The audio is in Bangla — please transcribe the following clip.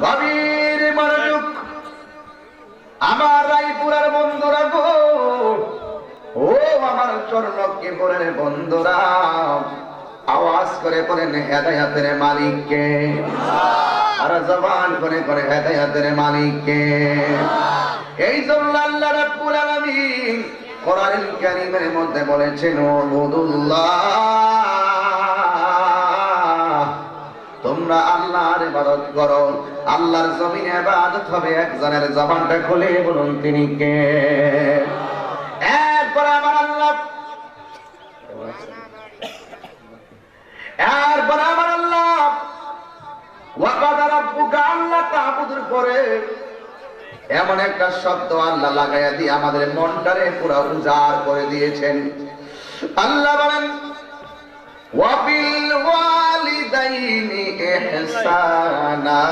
গভীর মনোযোগ আমার রায়পুরার বন্ধুরা গো, ও আমার চরলক্ষ্মীপুরের বন্ধুরা, আওয়াজ করে বলেন হেদায়েতের মালিককে, আর জবান করে করে হেদায়েতের মালিককে। এই জন্য আল্লাহ রাব্বুল আলামিন কোরআনুল কারীমের মধ্যে বলেছেন, উবুদুল্লাহ, তোমরা আল্লাহর ইবাদত করো। আল্লাহর জমিনে ইবাদত হবে একজনের, জবানটা খুলে বলুন তিনি কে? এরপর আমার আল্লাহ, এরপর আমার আল্লাহ ওয়াকাদা রাব্বুকা আল্লাহ তা'বুদুর পরে এমন একটা শব্দ আল্লাহ লাগাইয়া দিয়ে আমাদের মনটারে পুরো উজাড় করে দিয়েছেন। আল্লাহ বলেন, ওয়াবিল ওয়ালিদাইনি ইহসানা।